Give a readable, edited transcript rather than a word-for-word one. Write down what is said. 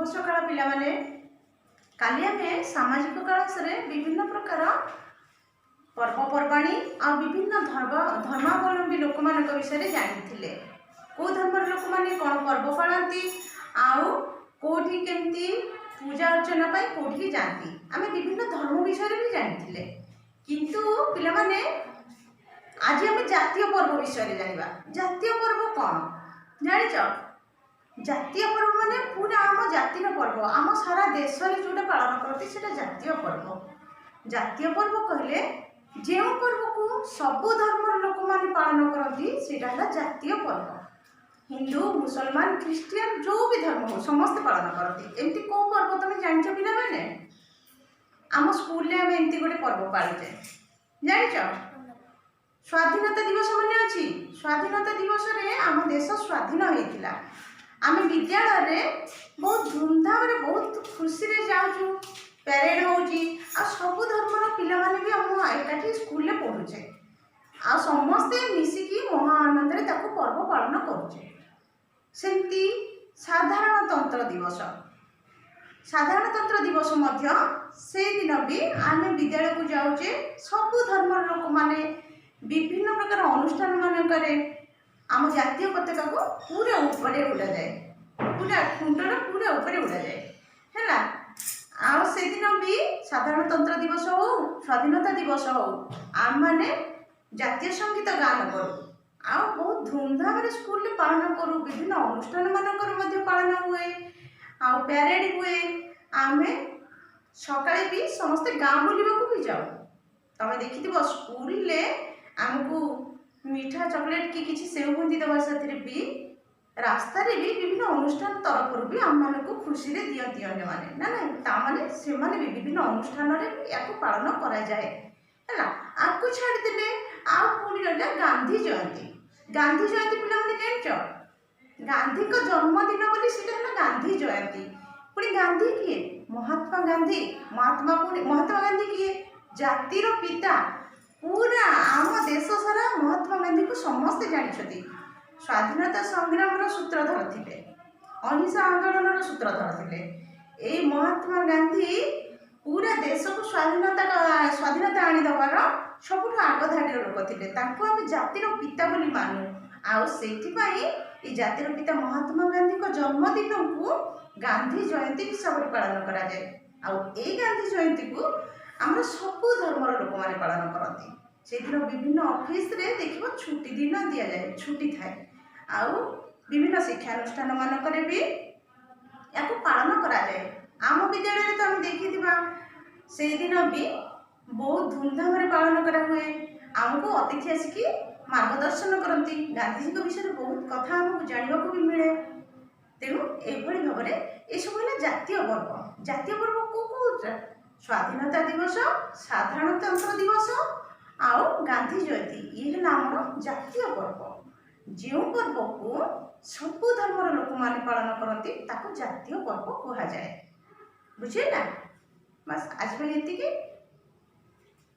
शुभ सकाळ पिलामाने काली आमे सामाजिक क्लास रे विभिन्न प्रकार पर्वपर्वाणी आ विभिन्न धर्मावलंबी लोक मान विषय जानी कौ धर्म लोक मैंने कौन पर्व पालती आउ कौटी केमती पूजा अर्चना कौटी जाती आम विभिन्न धर्म विषय भी जानी किंतु पिला माने आज आम जातीय पर्व विषय जाना जातीय पर्व कौन जान जातीय पर्व माने पूरा आम जातिर पर्व आम सारा देश में जोटा पालन करती से जातीय पर्व जातीय पर्व कहले जो पर्व को सबु धर्म लोक मैंने पालन करती से जातीय पर्व हिंदू मुसलमान ख्रीस्टियन जो भी धर्म हो समस्त पालन करती एमती कौ पर्व तुम जान पिला मैंने आम स्कूल आम एमती गोटे पर्व पालुचे जान स्वाधीनता दिवस मन अच्छी स्वाधीनता दिवस रे आम देश स्वाधीन होता आम विद्यालय रे बहुत धूमधाम रे बहुत खुशी रे जाऊँ प्यारेड हो सबु धर्मर पिला माने भी आम एकाठी स्कूल रे पढ़ुचे आ समस्ते मिसिकी महा आनंद रे ताको पर्व पालन करुचे सेमती साधारणतंत्र दिवस मध्य से दिन भी आम विद्यालय को जाऊे सबु धर्मर लोक माने विभिन्न प्रकार अनुष्ठान मानक आम जातीय पताका को पूरा ऊपर उड़ा जाए पूरा खुंटर पूरा ऊपर उड़ा जाए है आ से दिन भी साधारणतंत्र दिवस हो स्वाधीनता दिवस हो आम माने जातीय संगीत गान करूँ आ बहुत धूमधाम रे स्कूल रे पालन करूँ विभिन्न अनुष्ठान मानक पालन हुए आ प्यारेड हुए आम सकाळे भी समस्ते गाँ बुलवा भी जाऊ तमें देखी स्कूल ले आमको मीठा चॉकलेट की किसी सेव बुंदी दवा साथी भी रास्ता रे भी विभिन्न अनुष्ठान तरफ भी आम मान को खुशी रे दियंती अन्य माने ना ना ता माने से माने भी विभिन्न अनुष्ठान रे याको पालन करा जाए हैला आपको छाड़ देले आ पुनी रहला गांधी जयंती पिला माने जानचो गांधी को जन्मदिन बोली सेटा हला गांधी जयंती पुनी गांधी किए महात्मा गांधी किए जातिर पिता पूरा आम देश सारा महात्मा गांधी को समस्ते जानी स्वाधीनता संग्राम सूत्रधर थे अहिंसा आंदोलन सूत्रधर थे महात्मा गांधी पूरा देश को स्वाधीनता आनीदबार सबुठ आग धाड़ी लोक थे आम जातिर पिता बोली मानू आई जातिर पिता महात्मा गांधी को जन्मदिन को गांधी जयंती हिसाब से पालन करा जाए गांधी जयंती को आम सबु धर्मर लोक मैंने पालन करती से दिन विभिन्न ऑफिस रे देखिबो छुट्टी दिन दिया जाए छुट्टी थाए आउ विभिन्न शिक्षानुष्ठान मानक भी याको पालन करा जाए आम विद्यालय तो हम देखिथिबा से दिन भी बहुत धूमधाम रे पालन करा हुए आमको अतिथि आसिकी मार्गदर्शन करती गांधीजी के विषय बहुत कथा आमको जानवा को भी मिले तेणु एभली भाव में ये सब है जातीय पर्व को स्वाधीनता दिवस साधारणतंत्र दिवस आउ गांधी जयंती ये है आम जातीय पर्व जो पर्व को सबु धर्मर लोक मैंने पालन करती जातीय पर्व कह जाए बुझे ना बस आज ये